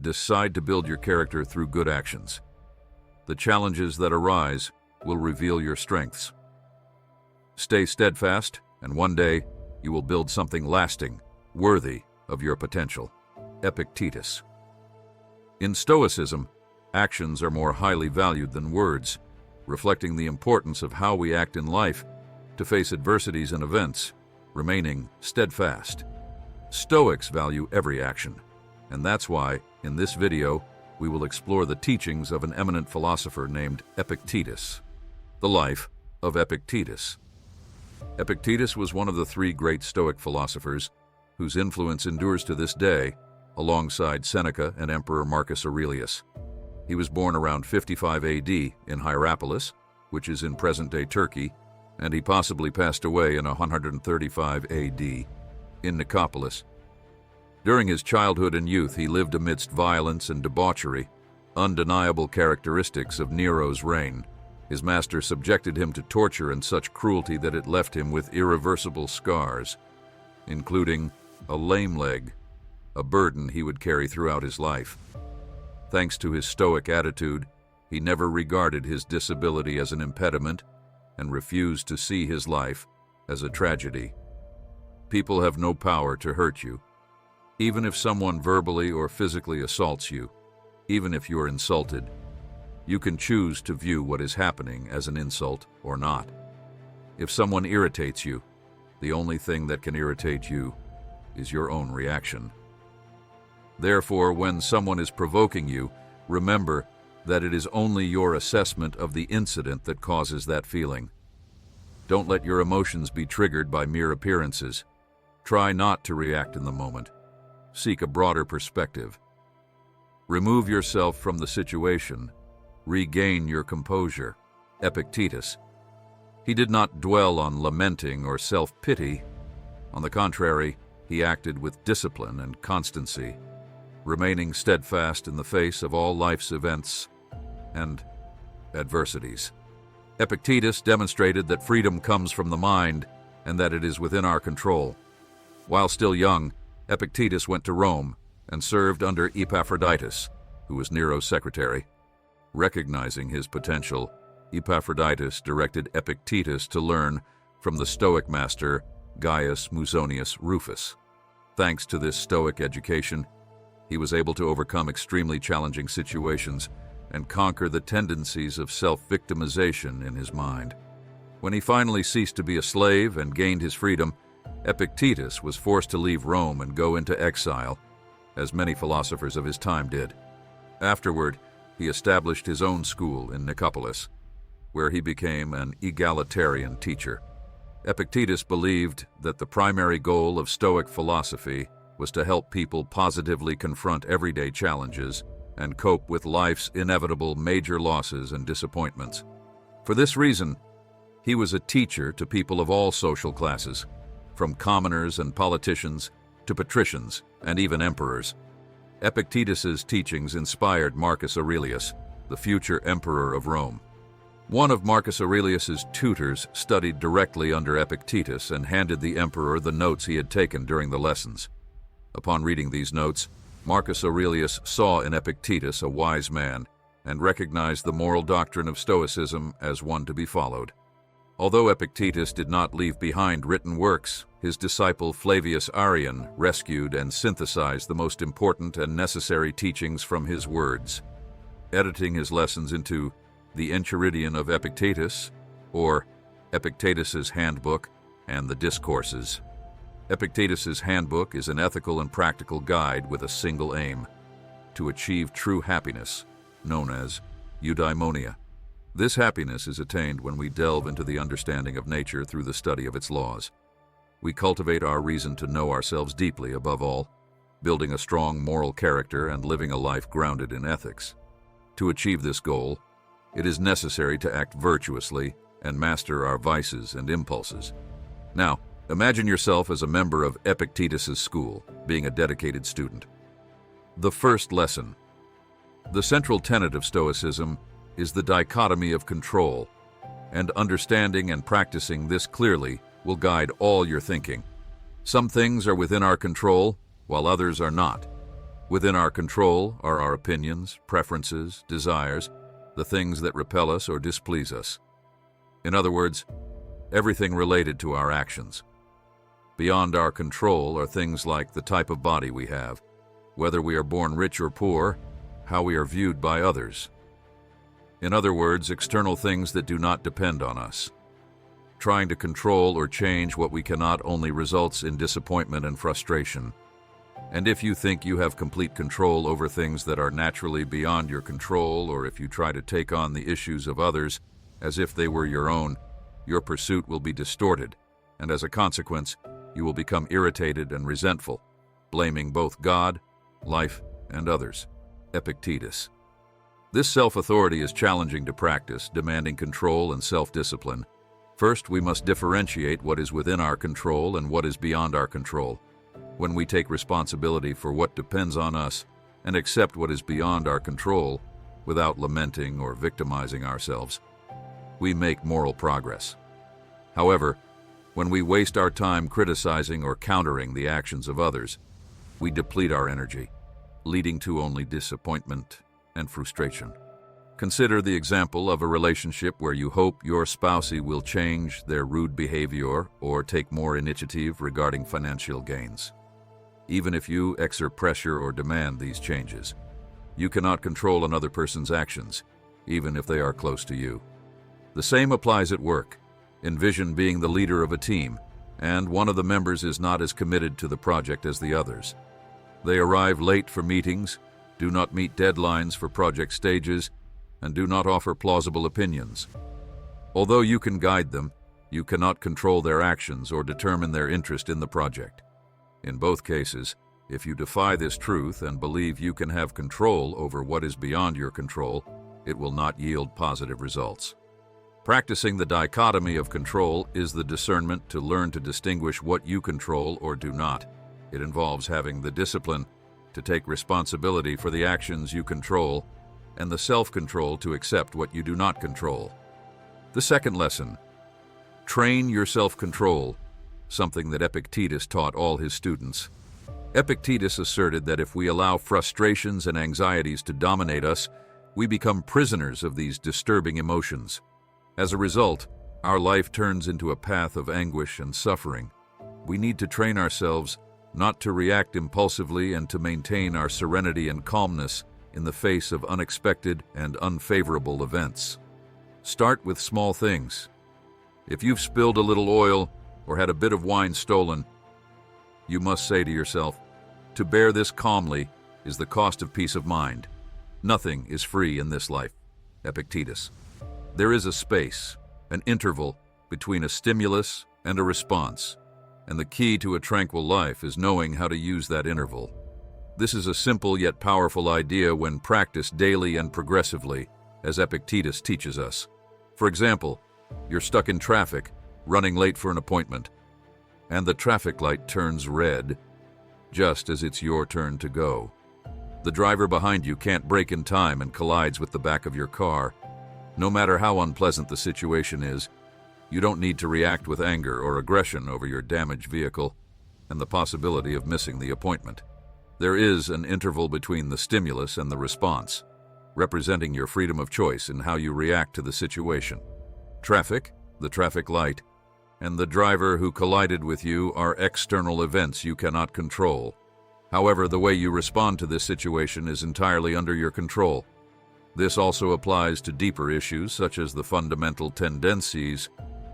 decide to build your character through good actions. The challenges that arise will reveal your strengths. Stay steadfast, and one day you will build something lasting, worthy of your potential. Epictetus. In Stoicism, actions are more highly valued than words, reflecting the importance of how we act in life to face adversities and events, remaining steadfast. Stoics value every action, and that's why, in this video, we will explore the teachings of an eminent philosopher named Epictetus. The life of Epictetus. Epictetus was one of the three great Stoic philosophers whose influence endures to this day, alongside Seneca and Emperor Marcus Aurelius. He was born around 55 AD in Hierapolis, which is in present-day Turkey, and he possibly passed away in 135 AD in Nicopolis. During his childhood and youth, he lived amidst violence and debauchery, undeniable characteristics of Nero's reign. His master subjected him to torture and such cruelty that it left him with irreversible scars, including a lame leg, a burden he would carry throughout his life. Thanks to his stoic attitude, he never regarded his disability as an impediment and refused to see his life as a tragedy. People have no power to hurt you. Even if someone verbally or physically assaults you, even if you're insulted, you can choose to view what is happening as an insult or not. If someone irritates you, the only thing that can irritate you is your own reaction. Therefore, when someone is provoking you, remember that it is only your assessment of the incident that causes that feeling. Don't let your emotions be triggered by mere appearances. Try not to react in the moment. Seek a broader perspective. Remove yourself from the situation. Regain your composure. Epictetus. He did not dwell on lamenting or self-pity. On the contrary, he acted with discipline and constancy, remaining steadfast in the face of all life's events and adversities. Epictetus demonstrated that freedom comes from the mind and that it is within our control. While still young, Epictetus went to Rome and served under Epictetus, who was Nero's secretary. Recognizing his potential, Epictetus directed Epictetus to learn from the Stoic master Gaius Musonius Rufus. Thanks to this Stoic education, he was able to overcome extremely challenging situations and conquer the tendencies of self-victimization in his mind. When he finally ceased to be a slave and gained his freedom, Epictetus was forced to leave Rome and go into exile, as many philosophers of his time did. Afterward, he established his own school in Nicopolis, where he became an egalitarian teacher. Epictetus believed that the primary goal of Stoic philosophy was to help people positively confront everyday challenges and cope with life's inevitable major losses and disappointments. For this reason, he was a teacher to people of all social classes, from commoners and politicians to patricians and even emperors. Epictetus's teachings inspired Marcus Aurelius, the future emperor of Rome. One of Marcus Aurelius's tutors studied directly under Epictetus and handed the emperor the notes he had taken during the lessons. Upon reading these notes, Marcus Aurelius saw in Epictetus a wise man and recognized the moral doctrine of Stoicism as one to be followed. Although Epictetus did not leave behind written works, his disciple Flavius Arrian rescued and synthesized the most important and necessary teachings from his words, editing his lessons into the Enchiridion of Epictetus, or Epictetus's Handbook, and the Discourses. Epictetus's Handbook is an ethical and practical guide with a single aim: to achieve true happiness, known as eudaimonia. This happiness is attained when we delve into the understanding of nature through the study of its laws. We cultivate our reason to know ourselves deeply above all, building a strong moral character and living a life grounded in ethics. To achieve this goal, it is necessary to act virtuously and master our vices and impulses. Now, imagine yourself as a member of Epictetus's school, being a dedicated student. The first lesson. The central tenet of Stoicism is the dichotomy of control, and understanding and practicing this clearly will guide all your thinking. Some things are within our control, while others are not. Within our control are our opinions, preferences, desires, the things that repel us or displease us. In other words, everything related to our actions. Beyond our control are things like the type of body we have, whether we are born rich or poor, how we are viewed by others. In other words, external things that do not depend on us. Trying to control or change what we cannot only results in disappointment and frustration. And if you think you have complete control over things that are naturally beyond your control, or if you try to take on the issues of others as if they were your own, your pursuit will be distorted, and as a consequence, you will become irritated and resentful, blaming both God, life, and others. Epictetus. This self-authority is challenging to practice, demanding control and self-discipline. First, we must differentiate what is within our control and what is beyond our control. When we take responsibility for what depends on us and accept what is beyond our control without lamenting or victimizing ourselves, we make moral progress. However, when we waste our time criticizing or countering the actions of others, we deplete our energy, leading to only disappointment and frustration. Consider the example of a relationship where you hope your spouse will change their rude behavior or take more initiative regarding financial gains. Even if you exert pressure or demand these changes, you cannot control another person's actions, even if they are close to you. The same applies at work. Envision being the leader of a team, and one of the members is not as committed to the project as the others. They arrive late for meetings, do not meet deadlines for project stages, and do not offer plausible opinions. Although you can guide them, you cannot control their actions or determine their interest in the project. In both cases, if you defy this truth and believe you can have control over what is beyond your control, it will not yield positive results. Practicing the dichotomy of control is the discernment to learn to distinguish what you control or do not. It involves having the discipline to take responsibility for the actions you control and the self-control to accept what you do not control. The second lesson: train your self-control, something that Epictetus taught all his students. Epictetus asserted that if we allow frustrations and anxieties to dominate us, we become prisoners of these disturbing emotions. As a result, our life turns into a path of anguish and suffering. We need to train ourselves not to react impulsively and to maintain our serenity and calmness in the face of unexpected and unfavorable events. Start with small things. If you've spilled a little oil or had a bit of wine stolen, you must say to yourself, to bear this calmly is the cost of peace of mind. Nothing is free in this life. Epictetus. There is a space, an interval, between a stimulus and a response, and the key to a tranquil life is knowing how to use that interval. This is a simple yet powerful idea when practiced daily and progressively, as Epictetus teaches us. For example, you're stuck in traffic, running late for an appointment, and the traffic light turns red just as it's your turn to go. The driver behind you can't brake in time and collides with the back of your car. No matter how unpleasant the situation is, you don't need to react with anger or aggression over your damaged vehicle and the possibility of missing the appointment. There is an interval between the stimulus and the response, representing your freedom of choice in how you react to the situation. Traffic, the traffic light, and the driver who collided with you are external events you cannot control. However, the way you respond to this situation is entirely under your control. This also applies to deeper issues such as the fundamental tendencies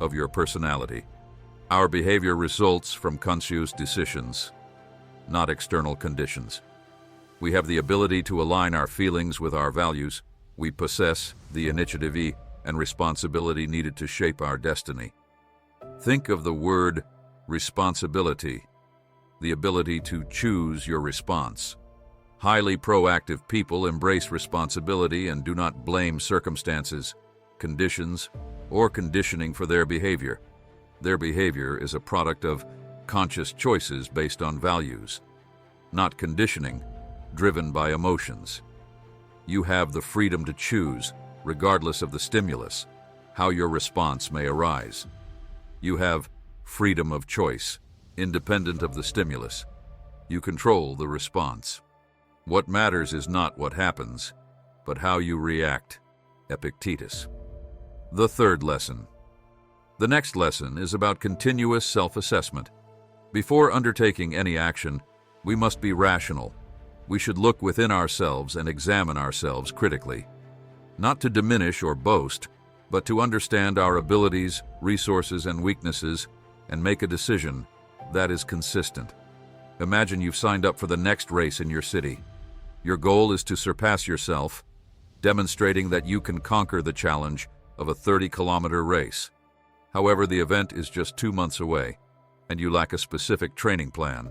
of your personality. Our behavior results from conscious decisions, not external conditions. We have the ability to align our feelings with our values. We possess the initiative and responsibility needed to shape our destiny. Think of the word responsibility, the ability to choose your response. Highly proactive people embrace responsibility and do not blame circumstances, conditions, or conditioning for their behavior. Their behavior is a product of conscious choices based on values, not conditioning driven by emotions. You have the freedom to choose, regardless of the stimulus, how your response may arise. You have freedom of choice, independent of the stimulus. You control the response. What matters is not what happens, but how you react. Epictetus. The third lesson. The next lesson is about continuous self-assessment. Before undertaking any action, we must be rational. We should look within ourselves and examine ourselves critically. Not to diminish or boast, but to understand our abilities, resources, and weaknesses, and make a decision that is consistent. Imagine you've signed up for the next race in your city. Your goal is to surpass yourself, demonstrating that you can conquer the challenge of a 30-kilometer race. However, the event is just 2 months away, and you lack a specific training plan.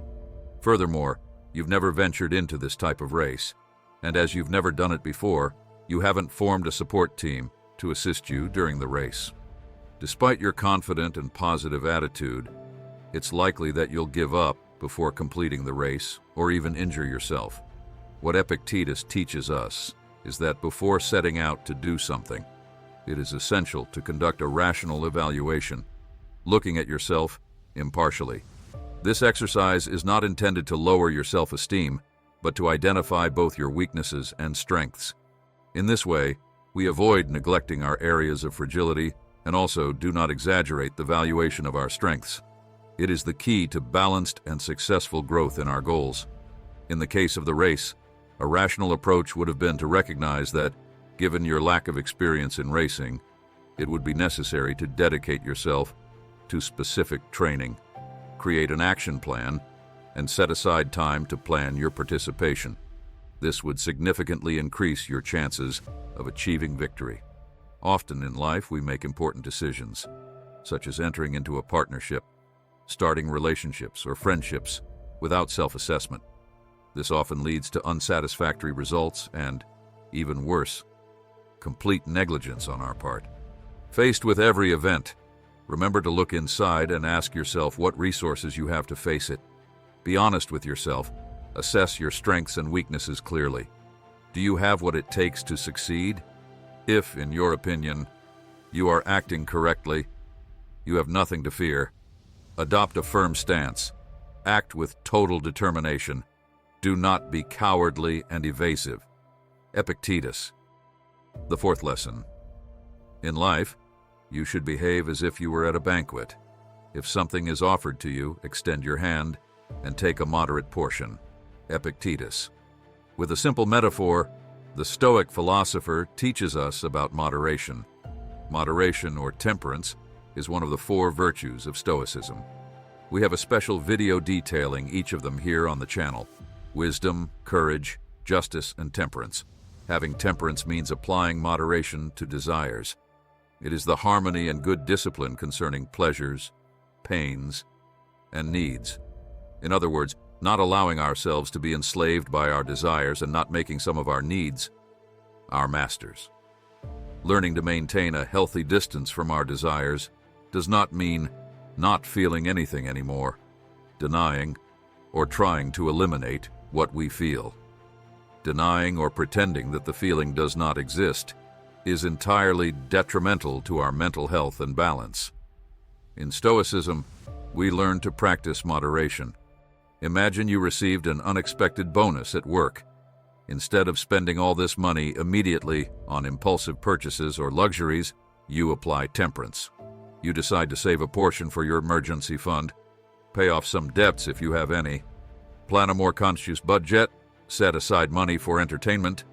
Furthermore, you've never ventured into this type of race, and as you've never done it before, you haven't formed a support team to assist you during the race. Despite your confident and positive attitude, it's likely that you'll give up before completing the race or even injure yourself. What Epictetus teaches us is that before setting out to do something, it is essential to conduct a rational evaluation, looking at yourself impartially. This exercise is not intended to lower your self-esteem, but to identify both your weaknesses and strengths. In this way, we avoid neglecting our areas of fragility and also do not exaggerate the valuation of our strengths. It is the key to balanced and successful growth in our goals. In the case of the race, a rational approach would have been to recognize that, given your lack of experience in racing, it would be necessary to dedicate yourself to specific training, create an action plan, and set aside time to plan your participation. This would significantly increase your chances of achieving victory. Often in life, we make important decisions, such as entering into a partnership, starting relationships or friendships, without self-assessment. This often leads to unsatisfactory results and, even worse, complete negligence on our part. Faced with every event, remember to look inside and ask yourself what resources you have to face it. Be honest with yourself. Assess your strengths and weaknesses clearly. Do you have what it takes to succeed? If, in your opinion, you are acting correctly, you have nothing to fear. Adopt a firm stance. Act with total determination. Do not be cowardly and evasive. Epictetus. The fourth lesson. In life, you should behave as if you were at a banquet. If something is offered to you, extend your hand and take a moderate portion. Epictetus. With a simple metaphor, the Stoic philosopher teaches us about moderation. Moderation, or temperance, is one of the 4 virtues of Stoicism. We have a special video detailing each of them here on the channel. Wisdom, courage, justice, and temperance. Having temperance means applying moderation to desires. It is the harmony and good discipline concerning pleasures, pains, and needs. In other words, not allowing ourselves to be enslaved by our desires and not making some of our needs our masters. Learning to maintain a healthy distance from our desires does not mean not feeling anything anymore, denying or trying to eliminate what we feel. Denying or pretending that the feeling does not exist is entirely detrimental to our mental health and balance. In Stoicism, we learn to practice moderation. Imagine you received an unexpected bonus at work. Instead of spending all this money immediately on impulsive purchases or luxuries, you apply temperance. You decide to save a portion for your emergency fund, pay off some debts if you have any, plan a more conscious budget, set aside money for entertainment,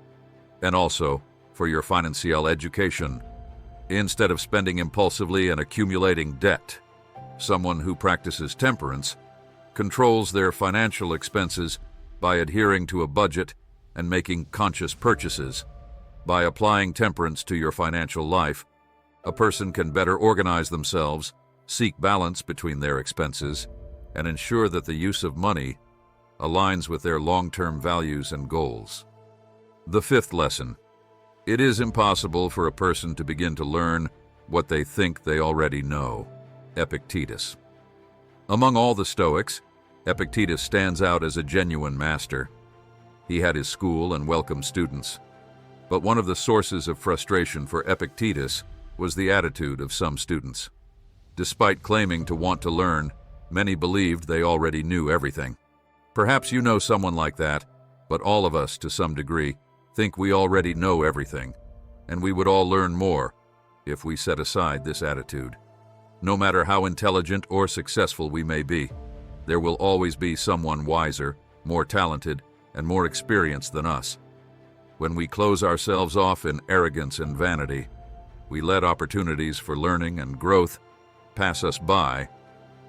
and also for your financial education. Instead of spending impulsively and accumulating debt, someone who practices temperance controls their financial expenses by adhering to a budget and making conscious purchases. By applying temperance to your financial life, a person can better organize themselves, seek balance between their expenses, and ensure that the use of money aligns with their long-term values and goals. The fifth lesson. It is impossible for a person to begin to learn what they think they already know. Epictetus. Among all the Stoics, Epictetus stands out as a genuine master. He had his school and welcomed students. But one of the sources of frustration for Epictetus was the attitude of some students. Despite claiming to want to learn, many believed they already knew everything. Perhaps you know someone like that, But all of us, to some degree, think we already know everything, and we would all learn more if we set aside this attitude. No matter how intelligent or successful we may be, there will always be someone wiser, more talented, and more experienced than us. When we close ourselves off in arrogance and vanity, we let opportunities for learning and growth pass us by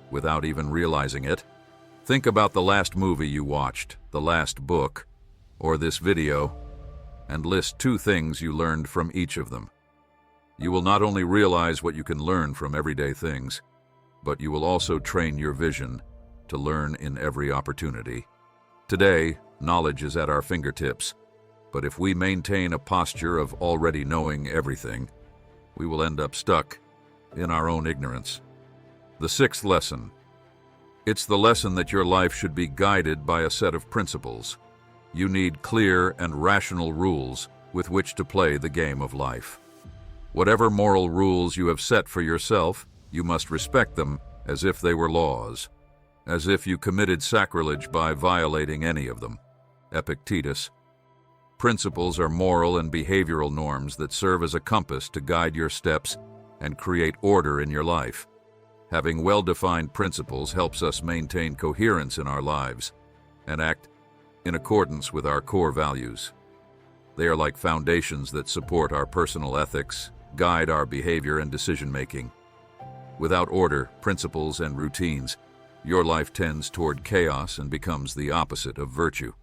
without even realizing it. Think about the last movie you watched, the last book, or this video, and list 2 things you learned from each of them. You will not only realize what you can learn from everyday things, but you will also train your vision to learn in every opportunity. Today, knowledge is at our fingertips, but if we maintain a posture of already knowing everything, we will end up stuck in our own ignorance. The 6th lesson. It's the lesson that your life should be guided by a set of principles. You need clear and rational rules with which to play the game of life. Whatever moral rules you have set for yourself, you must respect them as if they were laws, as if you committed sacrilege by violating any of them. Epictetus. Principles are moral and behavioral norms that serve as a compass to guide your steps and create order in your life. Having well-defined principles helps us maintain coherence in our lives and act in accordance with our core values. They are like foundations that support our personal ethics, guide our behavior and decision-making. Without order, principles, and routines, your life tends toward chaos and becomes the opposite of virtue.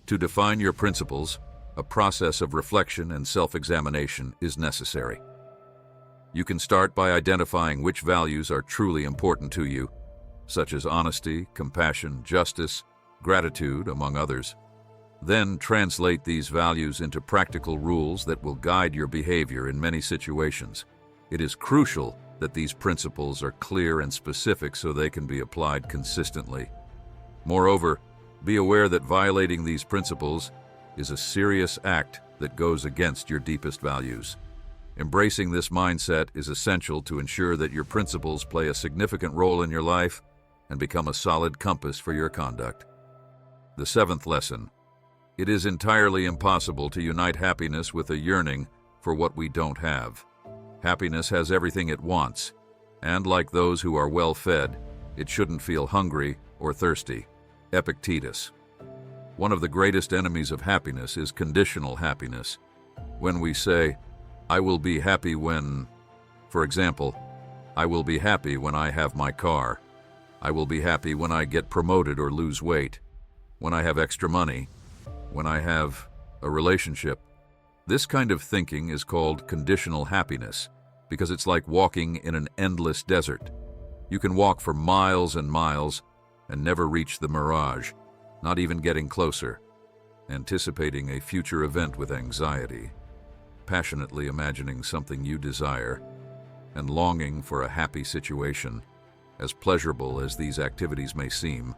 To define your principles, a process of reflection and self-examination is necessary. You can start by identifying which values are truly important to you, such as honesty, compassion, justice, gratitude, among others. Then translate these values into practical rules that will guide your behavior in many situations. It is crucial that these principles are clear and specific so they can be applied consistently. Moreover, be aware that violating these principles is a serious act that goes against your deepest values. Embracing this mindset is essential to ensure that your principles play a significant role in your life and become a solid compass for your conduct. The 7th lesson. It is entirely impossible to unite happiness with a yearning for what we don't have. Happiness has everything it wants, and like those who are well-fed, it shouldn't feel hungry or thirsty. Epictetus. One of the greatest enemies of happiness is conditional happiness. When we say, "I will be happy when," for example, "I will be happy when I have my car. I will be happy when I get promoted or lose weight, when I have extra money, when I have a relationship." This kind of thinking is called conditional happiness because it's like walking in an endless desert. You can walk for miles and miles and never reach the mirage, not even getting closer, anticipating a future event with anxiety, passionately imagining something you desire, and longing for a happy situation. As pleasurable as these activities may seem,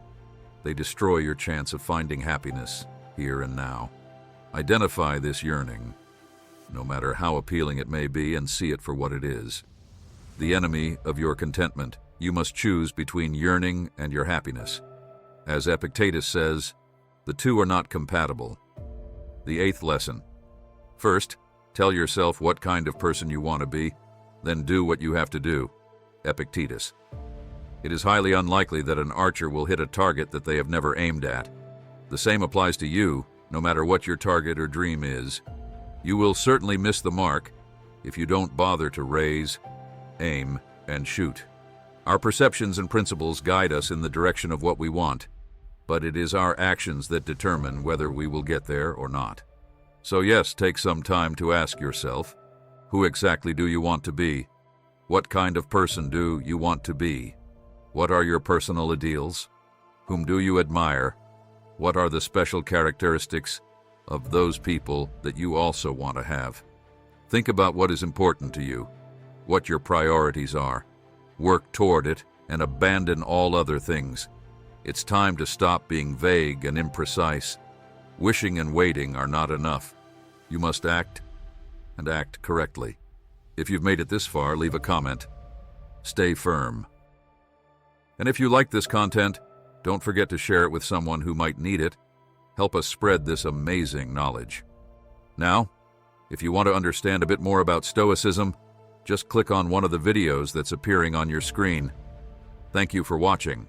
they destroy your chance of finding happiness here and now. Identify this yearning, no matter how appealing it may be, and see it for what it is. The enemy of your contentment. You must choose between yearning and your happiness. As Epictetus says, the two are not compatible. The 8th lesson. First, tell yourself what kind of person you want to be, then do what you have to do. Epictetus. It is highly unlikely that an archer will hit a target that they have never aimed at. The same applies to you, no matter what your target or dream is. You will certainly miss the mark if you don't bother to raise, aim, and shoot. Our perceptions and principles guide us in the direction of what we want, but it is our actions that determine whether we will get there or not. So yes, take some time to ask yourself, who exactly do you want to be? What kind of person do you want to be? What are your personal ideals? Whom do you admire? What are the special characteristics of those people that you also want to have? Think about what is important to you, what your priorities are. Work toward it and abandon all other things. It's time to stop being vague and imprecise. Wishing and waiting are not enough. You must act, and act correctly. If you've made it this far, leave a comment. Stay firm. And if you like this content, don't forget to share it with someone who might need it. Help us spread this amazing knowledge. Now, if you want to understand a bit more about Stoicism, just click on one of the videos that's appearing on your screen. Thank you for watching.